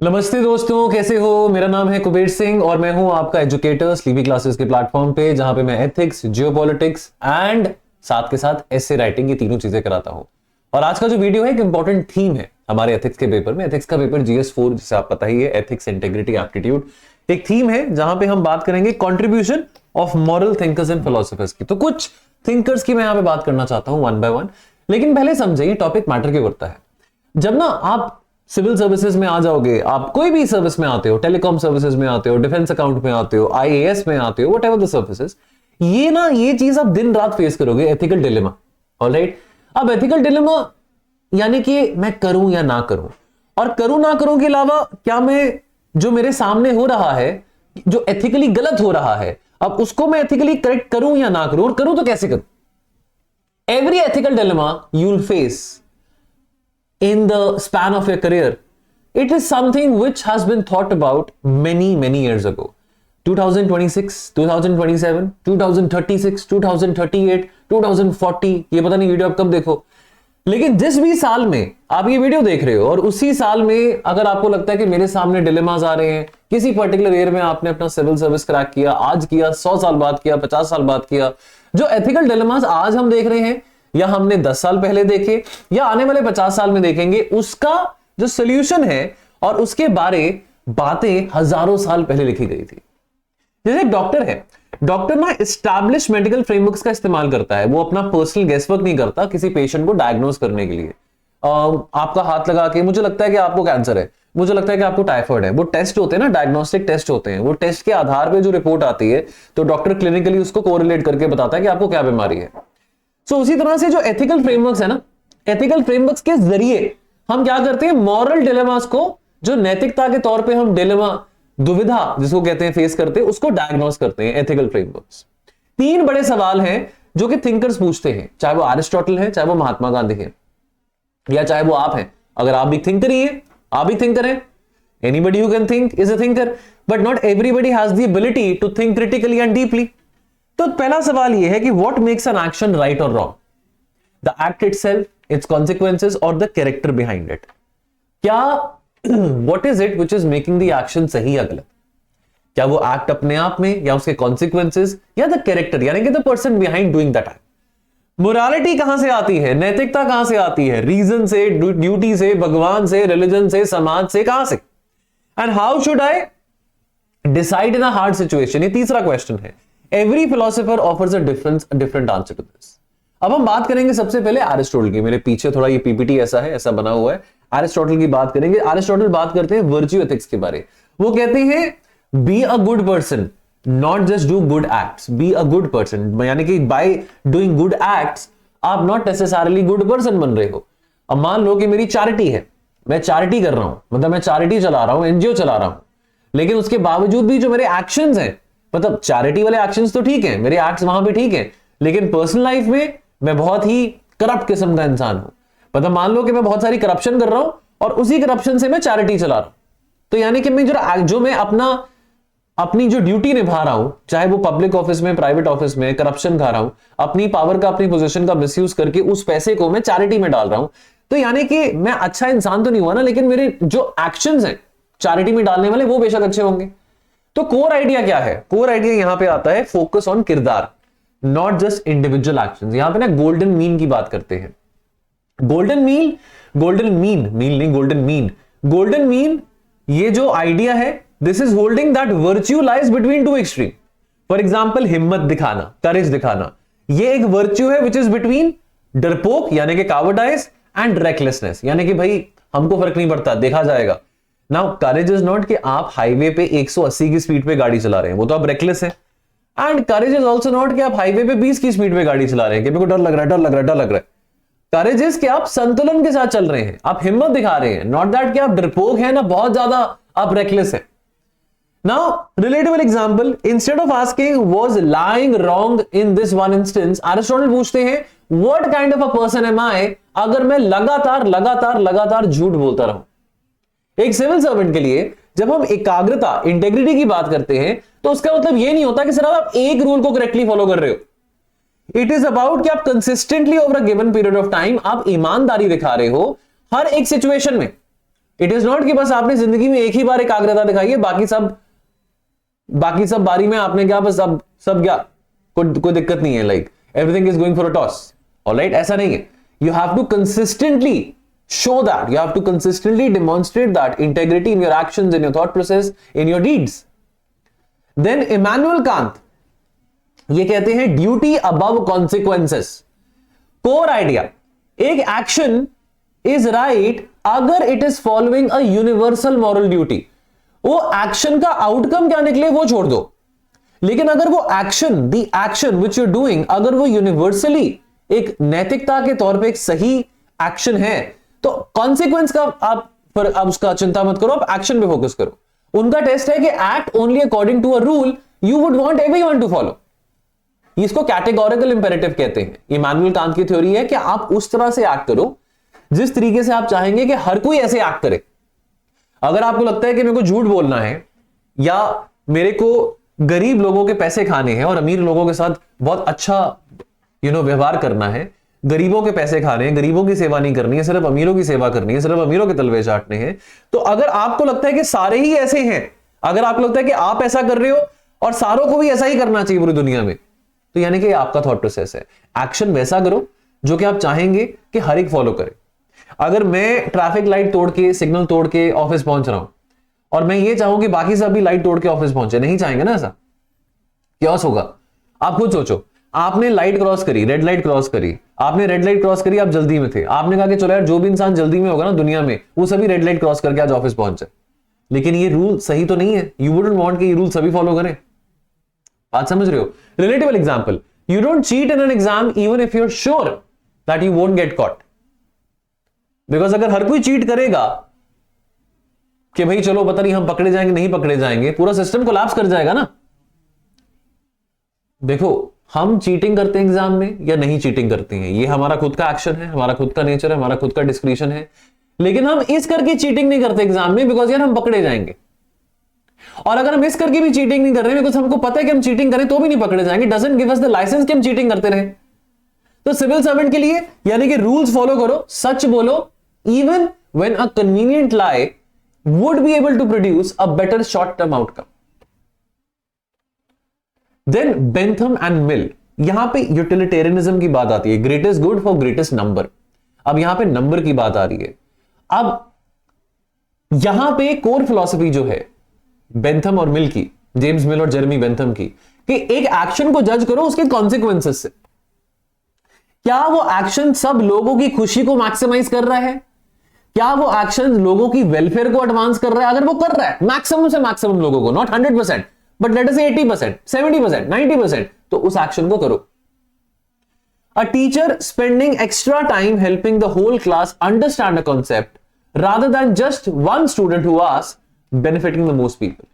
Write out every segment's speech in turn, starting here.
नमस्ते दोस्तों, कैसे हो। मेरा नाम है कुबेर सिंह और मैं हूं आपका एजुकेटर स्लीपी क्लासेस के प्लेटफॉर्म पे, जहां पे मैं एथिक्स, जियोपॉलिटिक्स एंड साथ के साथ एसे राइटिंग की तीनों चीजें कराता हूं। और आज का जो वीडियो है एक इंपॉर्टेंट थीम है हमारे एथिक्स के पेपर में। एथिक्स का पेपर GS4 जिसे आप पता ही है, एथिक्स, इंटेग्रिटी, एप्टीट्यूड, एक थीम है जहां पे हम बात करेंगे contribution of moral thinkers and philosophers की। तो कुछ थिंकर्स की मैं यहां पे बात करना चाहता हूं वन बाय वन, लेकिन पहले समझिए टॉपिक मैटर क्यों करता है। जब ना आप सिविल सर्विसेज में आ जाओगे, आप कोई भी सर्विस में आते हो, टेलीकॉम सर्विसेज में आते हो, डिफेंस अकाउंट में आते हो, IAS में आते हो, व्हाटएवर द सर्विसेज, ये चीज आप दिन रात फेस करोगे, एथिकल डिलेमा। ऑलराइट, अब एथिकल डिलेमा यानी कि मैं करूं या ना करूं, और करूं ना करूं के अलावा क्या मैं जो मेरे सामने हो रहा है, जो एथिकली गलत हो रहा है, अब उसको मैं एथिकली करेक्ट करूं या ना करूं, और करूं तो कैसे करूं। Every ethical dilemma you will face in the span of your career, it is something which has been thought about many years ago. 2026, 2027, 2036, 2038, 2040, ये पता नहीं वीडियो आप कब देखो, लेकिन जिस भी साल में आप ये वीडियो देख रहे हो और उसी साल में अगर आपको लगता है कि मेरे सामने डिलेमास आ रहे हैं, किसी पर्टिकुलर ईयर में आपने अपना सिविल सर्विस क्रैक किया, आज किया, 100 साल बाद किया, 50 साल बाद किया, जो एथिकल डिलेमास आज हम देख रहे हैं या हमने 10 साल पहले देखे या आने वाले 50 साल में देखेंगे, उसका जो सोल्यूशन है और उसके बारे बातें हजारों साल पहले लिखी गई थी। जैसे एक डॉक्टर है, डॉक्टर ना एस्टैब्लिश मेडिकल फ्रेमवर्क्स का इस्तेमाल करता है, वो अपना पर्सनल गेसवर्क नहीं करता किसी पेशेंट को डायग्नोज करने के लिए। आपका हाथ लगा के मुझे लगता है कि आपको कैंसर है, मुझे लगता है कि आपको टाइफाइड है, वो टेस्ट होते हैं ना, डायग्नोस्टिक टेस्ट होते हैं, वो टेस्ट के आधार पे जो रिपोर्ट आती है तो डॉक्टर क्लिनिकली उसको कोरिलेट करके बताता है कि आपको क्या बीमारी है। सो उसी तरह से जो एथिकल फ्रेमवर्क्स है ना, एथिकल फ्रेमवर्क्स के जरिए हम क्या करते हैं, मॉरल डिलेमास को, जो नैतिकता के तौर पे हम डिलेमा, दुविधा जिसको कहते हैं, फेस करते हैं, उसको डायग्नोस करते हैं एथिकल फ्रेमवर्क्स। 3 बड़े सवाल हैं जो कि थिंकर्स पूछते हैं, चाहे वो एरिस्टोटल है, चाहे वो महात्मा गांधी है, या चाहे वो आप हैं। अगर आप भी थिंकर ही हैं, आप भी थिंकर हैं, anybody who can think is a thinker, but not everybody has the ability to think critically and deeply. तो पहला सवाल यह है कि what makes an action right और wrong, the act itself, its consequences और द कैरेक्टर बिहाइंड इट। क्या what is it which is making the action सही या गलत, क्या वो एक्ट अपने आप में, या उसके कॉन्सिक्वेंसेस, या द कैरेक्टर यानी कि the person behind doing that act. Morality कहां से आती है, नैतिकता कहां से आती है, रीजन से, ड्यूटी से, भगवान से, रिलीजन से, समाज से, कहां से, and how should I decide in a hard situation, ये तीसरा क्वेश्चन है। Every philosopher offers a different answer to this. अब हम बात करेंगे सबसे पहले एरिस्टोटल की। मेरे पीछे थोड़ा ये पीपीटी ऐसा बना हुआ है, एरिस्टोटल की बात करेंगे। एरिस्टोटल बात करते हैं वर्च्यू एथिक्स के बारे। वो कहते हैं be a good person, not just do good acts, be a good person, यानी कि बाय डूइंग गुड एक्ट्स आप नॉट नेसेसरली गुड पर्सन बन रहे हो। अब मान लो कि मेरी चैरिटी है, मैं चैरिटी कर रहा हूं, मतलब मैं चैरिटी चला रहा हूं, एनजीओ चला रहा हूं, लेकिन उसके बावजूद भी जो मेरे एक्शंस हैं, मतलब चैरिटी वाले एक्शंस तो ठीक है, मेरे एक्ट्स वहां पे ठीक है, लेकिन पर्सनल लाइफ में मैं बहुत ही करप्ट किस्म का इंसान हूं। मतलब मान लो कि मैं बहुत सारी करप्शन कर रहा हूं और उसी करप्शन से मैं चैरिटी चला रहा हूं। तो यानी कि मैं जो मैं अपनी जो ड्यूटी निभा रहा हूं, चाहे वो पब्लिक ऑफिस में, प्राइवेट ऑफिस में, करप्शन खा रहा हूं, अपनी पावर का, अपनी पोजीशन का मिसयूज करके उस पैसे को मैं चैरिटी में डाल रहा हूं, तो यानी कि मैं अच्छा इंसान तो नहीं हुआ ना, लेकिन मेरे जो एक्शंस हैं चैरिटी में डालने वाले वो बेशक अच्छे होंगे। तो कोर आइडिया क्या है, कोर आइडिया यहां पे आता है फोकस ऑन किरदार, नॉट जस्ट इंडिविजुअल एक्शंस। यहां पे ना गोल्डन मीन की बात करते हैं। गोल्डन मीन ये जो आइडिया है, this is holding that virtue lies between two extreme. For example हिम्मत दिखाना, करेज दिखाना, ये एक वर्च्यू है विच इज बिटवीन डरपोक यानी कि कावर्डाइज एंड रेकलेसनेस, यानी कि भाई हमको फर्क नहीं पड़ता, देखा जाएगा। नाउ करेज इज नॉट कि आप हाईवे पे 180 की स्पीड पे गाड़ी चला रहे हैं, वो तो आप रेकलेस हैं। And courage is also not कि आप हाईवे पे 20 की स्पीड पे गाड़ी चला रहे हैं कि मेरे को डर लग रहा है। करेज इज कि आप संतुलन के साथ चल रहे हैं, आप हिम्मत दिखा रहे हैं, नॉट दैट कि आप डरपोक हैं ना, बहुत ज्यादा आप रेकलेस हैं। Now relatable example, instead of asking was lying wrong in this one instance, Aristotle पूछते हैं what kind of a person am I अगर मैं लगातार झूठ बोलता रहूं। एक सिविल सर्वेंट के लिए जब हम एकाग्रता, इंटेग्रिटी की बात करते हैं, तो उसका मतलब यह नहीं होता कि सिर्फ आप एक रूल को करेक्टली फॉलो कर रहे हो। इट इज अबाउट कि आप consistently over a given period of time आप ईमानदारी दिखा रहे हो हर एक सिचुएशन में। इट इज नॉट कि बस आपने जिंदगी में एक ही बार एकाग्रता दिखाई है, बाकी सब बारी में आपने क्या बस सब क्या कोई दिक्कत नहीं है, like everything is going for a toss, alright, ऐसा नहीं है. You have to consistently show that, you have to consistently demonstrate that integrity in your actions, in your thought process, in your deeds. Then Immanuel Kant ये कहते हैं duty above consequences. Core idea, एक action is right अगर it is following a universal moral duty. वो action का outcome क्या निकले वो छोड़ दो, लेकिन अगर वो action, the action which you doing, अगर वो यूनिवर्सली एक नैतिकता के तौर पे एक सही एक्शन है, तो कॉन्सिक्वेंस का आप उसका चिंता मत करो, आप एक्शन पे फोकस करो. उनका टेस्ट है कि act only according to a rule you would want everyone to follow. इसको कैटेगोरिकल इंपेरेटिव कहते हैं. इमैनुअल कांत की थ्योरी है कि आप उस तरह से एक्ट करो जिस तरीके से आप चाहेंगे कि हर कोई ऐसे एक्ट करे. अगर आपको लगता है कि मेरे को झूठ बोलना है या मेरे को गरीब लोगों के पैसे खाने हैं और अमीर लोगों के साथ बहुत अच्छा व्यवहार करना है, गरीबों के पैसे खाने हैं, गरीबों की सेवा नहीं करनी है, सिर्फ अमीरों की सेवा करनी है, सिर्फ अमीरों के तलवे चाटने हैं, तो अगर आपको लगता है कि सारे ही ऐसे हैं, अगर आपको लगता है कि आप ऐसा कर रहे हो और सारों को भी ऐसा ही करना चाहिए पूरी दुनिया में, तो यानी कि आपका थॉट प्रोसेस है. एक्शन वैसा करो जो कि आप चाहेंगे कि हर एक फॉलो करे. अगर मैं ट्रैफिक लाइट तोड़ के, सिग्नल तोड़ के ऑफिस पहुंच रहा हूं और मैं ये चाहूं कि बाकी सब भी लाइट तोड़ के ऑफिस पहुंचे, नहीं चाहेंगे ना, ऐसा क्या होगा. आप खुद सोचो, आपने लाइट क्रॉस करी, रेड लाइट क्रॉस करी, आपने रेड लाइट क्रॉस करी, आप जल्दी में थे, आपने कहा कि चलो यार जो भी इंसान जल्दी में होगा ना दुनिया में वो सभी रेड लाइट क्रॉस करके आज ऑफिस पहुंचे. लेकिन ये रूल सही तो नहीं है. यू वुडंट वांट कि ये रूल सभी फॉलो करें. बात समझ रहे हो. Relatable example, you don't cheat in an exam even if you are sure that you won't get caught. Because अगर हर कोई चीट करेगा कि भाई चलो पता नहीं हम पकड़े जाएंगे नहीं पकड़े जाएंगे, पूरा सिस्टम कोलैप्स कर जाएगा ना. देखो, हम चीटिंग करते हैं एग्जाम में या नहीं चीटिंग करते हैं, ये हमारा खुद का एक्शन है, हमारा खुद का नेचर है, हमारा खुद का डिस्क्रिशन है. लेकिन हम इस करके चीटिंग नहीं करते एग्जाम में बिकॉज यार हम पकड़े जाएंगे. और अगर हम इस करके भी चीटिंग नहीं कर रहे बिकॉज हमको पता है कि हम चीटिंग करें तो भी नहीं पकड़े जाएंगे, doesn't give us the license कि हम चीटिंग करते रहे. तो सिविल सर्वेंट के लिए यानी कि रूल्स फॉलो करो, सच बोलो, even when a convenient lie would be able to produce a better short term outcome. Then Bentham and Mill, यहां पे यूटिलिटेरियनिज्म की बात आती है, greatest good for greatest number. अब यहां पे नंबर की बात आ रही है. अब यहां पे कोर फिलॉसफी जो है बेंथम और मिल की, जेम्स मिल और जेरेमी बेंथम की, कि एक एक्शन को जज करो उसके कॉन्सिक्वेंसेस से. क्या वो एक्शन सब लोगों की खुशी को मैक्सिमाइज कर रहा है? क्या वो एक्शन लोगों की वेलफेयर को एडवांस कर रहा है? अगर वो कर रहा है मैक्सिमम से मैक्सिमम लोगों को, नॉट 100%, बट लेट अस से 80%, 70%, 90%, तो उस एक्शन को करो. A teacher spending extra time helping the whole class understand a concept rather than just one student who asks, benefiting the most people.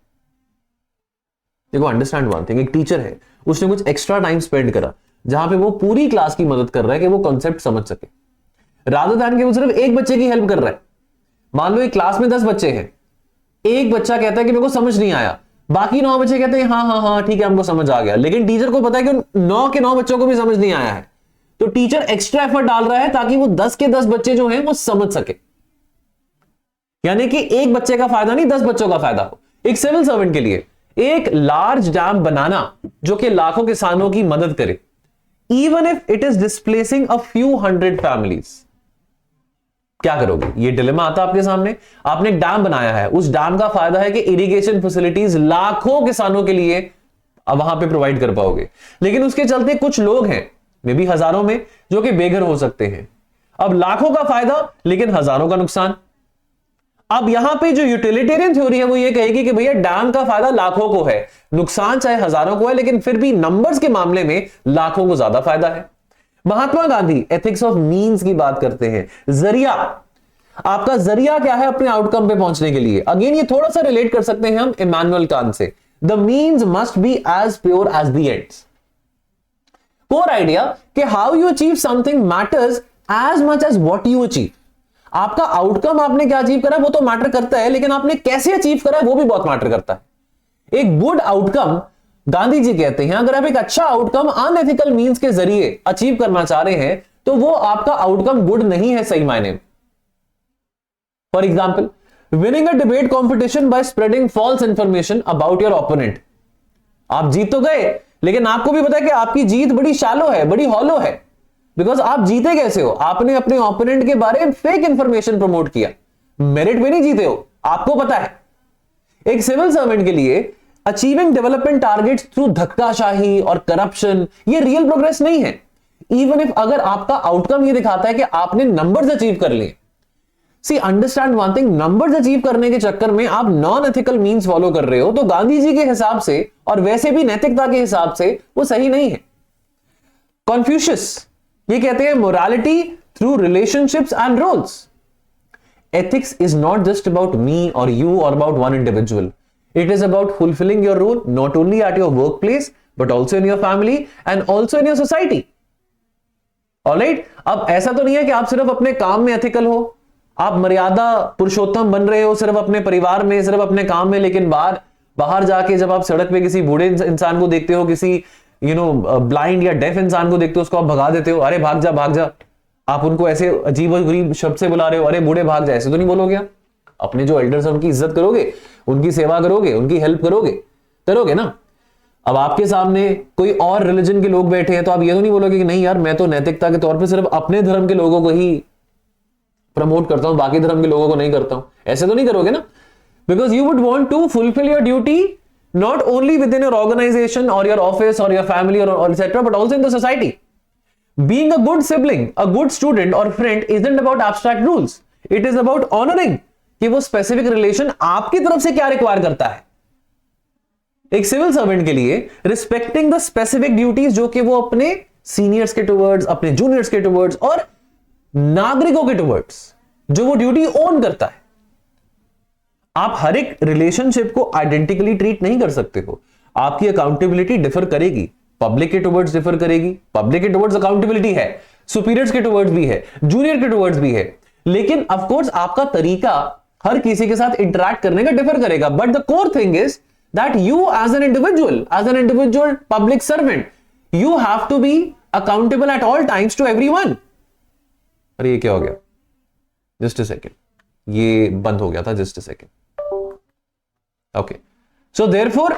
देखो, अंडरस्टैंड वन थिंग, एक teacher है, उसने कुछ एक्स्ट्रा टाइम स्पेंड करा जहां पे वो पूरी क्लास की मदद कर रहा है कि वो कॉन्सेप्ट समझ सके, रादर देन कि वो सिर्फ एक बच्चे की हेल्प कर रहा है. मान लो एक क्लास में 10 बच्चे हैं, एक बच्चा कहता है कि मेरे को समझ नहीं आया, बाकी 9 बच्चे कहते हैं हाँ हाँ हाँ ठीक है हमको समझ आ गया, लेकिन टीचर को पता है कि 9 के 9 बच्चों को भी समझ नहीं आया है, तो टीचर एक्स्ट्रा एफर्ट डाल रहा है ताकि वो 10 के 10 बच्चे जो हैं वो समझ सके. यानी कि एक बच्चे का फायदा नहीं, 10 बच्चों का फायदा हो. एक सिविल सर्वेंट के लिए एक लार्ज डैम बनाना जो कि लाखों किसानों की मदद करे, even if it is displacing a few hundred families, क्या करोगे? ये डिलेमा आता आपके सामने. आपने एक डैम बनाया है, उस डैम का फायदा है कि इरिगेशन फैसिलिटीज लाखों किसानों के लिए अब वहां पे प्रोवाइड कर पाओगे, लेकिन उसके चलते कुछ लोग हैं, मे बी हजारों में, जो कि बेघर हो सकते हैं. अब लाखों का फायदा लेकिन हजारों का नुकसान. अब यहां पे जो यूटिलिटेरियन थ्योरी है वो ये कहेगी कि भैया डैम का फायदा लाखों को है, नुकसान चाहे हजारों को है, लेकिन फिर भी नंबर्स के मामले में लाखों को ज्यादा फायदा है. Mahatma Gandhi ethics of means की बात करते हैं. जरिया, आपका जरिया क्या है अपने आउटकम पे पहुंचने के लिए? अगेन ये थोड़ा सा रिलेट कर सकते हैं हम इमैनुअल कांत से. The means must be as pure as the ends. Core idea कि how you achieve something matters as much as what you achieve. आपका आउटकम, आपने क्या अचीव करा वो तो मैटर करता है, लेकिन आपने कैसे अचीव करा है वो भी बहुत मैटर करता है. एक गुड आउटकम, गांधी जी कहते हैं, अगर आप एक अच्छा आउटकम अनएथिकल मींस के जरिए अचीव करना चाह रहे हैं तो वो आपका आउटकम गुड नहीं है सही मायने में. For example, winning a debate competition by spreading false information about your opponent. आप जीत तो गए, लेकिन आपको भी पता है कि आपकी जीत बड़ी शैलो है, बड़ी हॉलो है, बिकॉज आप जीते कैसे हो? आपने अपने ओपोनेंट के बारे में फेक इंफॉर्मेशन प्रमोट किया, मेरिट पे नहीं जीते हो, आपको पता है। एक सिविल सर्वेंट के लिए अचीविंग डेवलपमेंट टारगेट्स थ्रू धक्काशाही और करप्शन ये रियल प्रोग्रेस नहीं है। इवन इफ अगर आपका आउटकम ये दिखाता है कि आपने नंबर्स अचीव कर लिए, see understand one thing, numbers achieve करने के चक्कर में आप नॉन एथिकल मीन्स फॉलो कर रहे हो, तो गांधी जी के हिसाब से और वैसे भी नैतिकता के हिसाब से वो सही नहीं है। कॉन्फ्यूशियस ये कहते हैं morality through relationships and roles. Ethics is not just about me और यू और about one individual, it is about fulfilling your role not only at your work place but also in your family and also in your society. Alright, अब ऐसा तो नहीं है कि आप सिर्फ अपने काम में एथिकल हो, आप मर्यादा पुरुषोत्तम बन रहे हो सिर्फ अपने परिवार में, सिर्फ अपने काम में, लेकिन बाहर जाके जब आप सड़क पे किसी बूढ़े इंसान को देखते हो, किसी ब्लाइंड या डेफ इंसान को देखते हो, उसको आप भगा देते हो, अरे भाग जा भाग जा। आप उनको ऐसे अजीब और गरीब शब्द से बुला रहे हो, अरे बूढ़े भाग जा, ऐसे तो नहीं बोलोगे आप। अपने जो एल्डर्स हैं उनकी इज्जत करोगे, उनकी सेवा करोगे, उनकी हेल्प करोगे ना। अब आपके सामने कोई और रिलीजन के लोग बैठे हैं तो आप ये तो नहीं बोलोगे कि नहीं यार मैं तो नैतिकता के तौर पे सिर्फ अपने धर्म के लोगों को ही प्रमोट करता हूं, बाकी धर्म के लोगों को नहीं करता हूं, ऐसे तो नहीं करोगे ना। Because you would want to fulfil your duty not only within your organization और योर ऑफिस और योर फैमिली और etcetera but also in the society. Being a good sibling, a good student और friend isn't about abstract rules, it is about honouring कि वो specific relation आपकी तरफ से क्या रिक्वायर करता है। एक सिविल सर्वेंट के लिए रिस्पेक्टिंग द स्पेसिफिक ड्यूटीज जो कि वो अपने सीनियर्स के टुवर्ड्स, अपने जूनियर्स के टुवर्ड्स और नागरिकों के टुवर्ड्स जो वो ड्यूटी ओन करता है। आप हर एक रिलेशनशिप को आइडेंटिकली ट्रीट नहीं कर सकते हो, आपकी अकाउंटेबिलिटी डिफर करेगी, पब्लिक के टुवर्ड्स डिफर करेगी, पब्लिक के टुवर्ड्स अकाउंटेबिलिटी है, सुपीरियर्स के टुवर्ड्स भी है, जूनियर के टुवर्ड्स भी है, लेकिन ऑफ कोर्स आपका तरीका हर किसी के साथ इंटरैक्ट करने का डिफर करेगा। But the core thing is that you as an individual public servant, you have to be accountable at all times to everyone. अरे ये क्या हो गया? जस्ट अ सेकेंड, ये बंद हो गया था, just a second. Okay, so therefore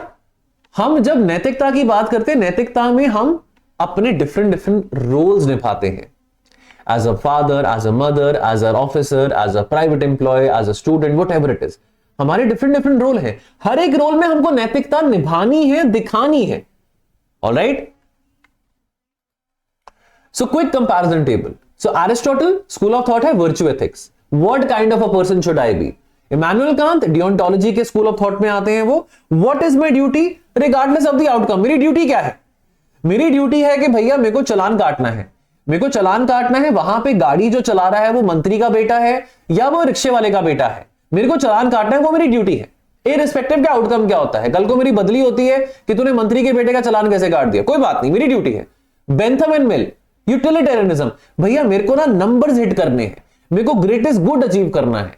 हम जब नैतिकता की बात करते हैं, नैतिकता में हम अपने डिफरेंट रोल्स निभाते हैं, as a father, as a mother, as a officer, as a private employee, as a student, whatever it is, हमारे डिफरेंट रोल हैं। हर एक रोल में हमको नैतिकता निभानी है, दिखानी है। Alright, so quick comparison table. So Aristotle school of thought है virtue ethics. What kind of a person should I be? Immanuel Kant deontology के school of thought में आते हैं वो what is my duty regardless of the outcome. मेरी duty क्या है? मेरी ड्यूटी है कि भैया मेरे को चालान काटना है, मेरे को चालान काटना है। वहां पे गाड़ी जो चला रहा है वो मंत्री का बेटा है या वो रिक्शे वाले का बेटा है, मेरे को चालान काटना है, वो मेरी ड्यूटी है, इररिस्पेक्टिव के आउटकम क्या होता है। कल को मेरी बदली होती है कि तूने मंत्री के बेटे का चालान कैसे काट दिया, कोई बात नहीं, मेरी ड्यूटी है। बेंथम एंड मिल यूटिलिटेरियनिज्म, भैया मेरे को ना नंबर्स हिट करने हैं, मेरे को ग्रेटेस्ट गुड अचीव करना है,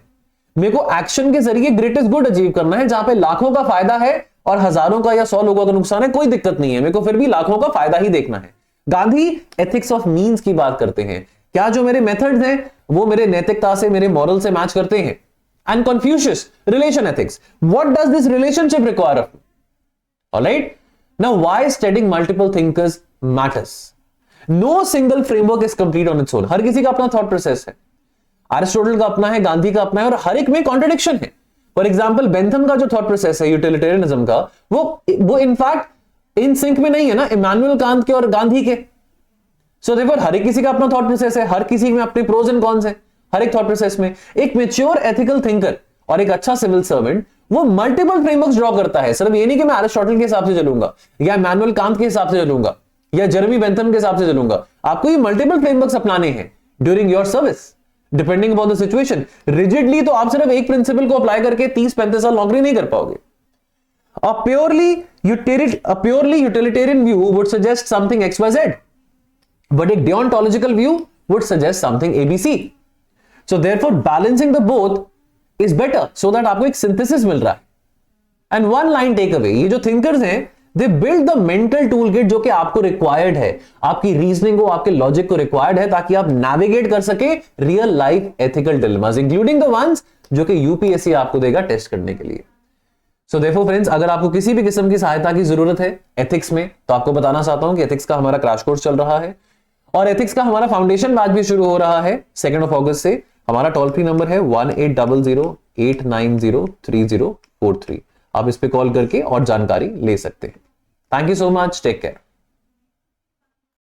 मेरे को एक्शन के जरिए ग्रेटेस्ट गुड अचीव करना है। जहां पे लाखों का फायदा है और हजारों का या 100 लोगों का नुकसान है, कोई दिक्कत नहीं है, मेरे को फिर भी लाखों का फायदा ही देखना है। गांधी एथिक्स ऑफ मीन्स की बात करते हैं, क्या जो मेरे मेथड्स हैं वो मेरे नैतिकता से, मेरे मॉरल से मैच करते हैं। And Confucius relation ethics, what does this relationship require of me. Alright, now why studying multiple thinkers matters. No single framework is complete on its own. हर किसी का अपना थॉट प्रोसेस है, एरिस्टोटल का अपना है, गांधी का अपना है, और हर एक में कॉन्ट्रडिक्शन है। फॉर एग्जाम्पल बेंथम का जो थॉट प्रोसेस है यूटिलिटेरियनिज्म का, वो इनफैक्ट इन सिंक में नहीं है ना इमैनुअल कांत के और गांधी के। सो देयरफॉर हर एक किसी का अपना थॉट प्रोसेस है, हर किसी में अपने प्रोज एंड कॉन्स है। हर एक थॉट प्रोसेस में एक मैच्योर एथिकल थिंकर और एक अच्छा सिविल सर्वेंट वो मल्टीपल फ्रेमवर्क्स ड्रॉ करता है। सिर्फ ये नहीं कि मैं एरिस्टोटल के हिसाब से चलूंगा या इमैनुअल कांत के हिसाब से चलूंगा या जेरेमी बेंथम के हिसाब से चलूंगा। आपको ये मल्टीपल फ्रेमवर्क्स अपनाने हैं during your service, depending upon the situation. Rigidly तो आप सिर्फ एक प्रिंसिपल को अप्लाई करके 30-35 साल नौकरी नहीं कर पाओगे। A purely utilitarian view would suggest something XYZ, but a deontological view would suggest something ABC. So therefore balancing the both is better, so that आपको एक synthesis मिल रहा है। And one line takeaway, ये जो thinkers हैं they build the mental toolkit जो कि आपको रिक्वायर्ड है, आपकी रीजनिंग को, आपके लॉजिक को रिक्वायर्ड है, ताकि आप नेविगेट कर सके real life ethical dilemmas, including the ones जो कि यूपीएससी आपको देगा टेस्ट करने के लिए। सो देखो फ्रेंड्स, अगर आपको किसी भी किस्म की सहायता की जरूरत है एथिक्स में, तो आपको बताना चाहता हूं कि एथिक्स का हमारा क्रैश कोर्स चल रहा है और एथिक्स का हमारा फाउंडेशन बैच भी शुरू हो रहा है 2 अगस्त से। हमारा टोल फ्री नंबर है 1800-890-3043। आप इस पे कॉल करके और जानकारी ले सकते हैं। Thank you so much, take care.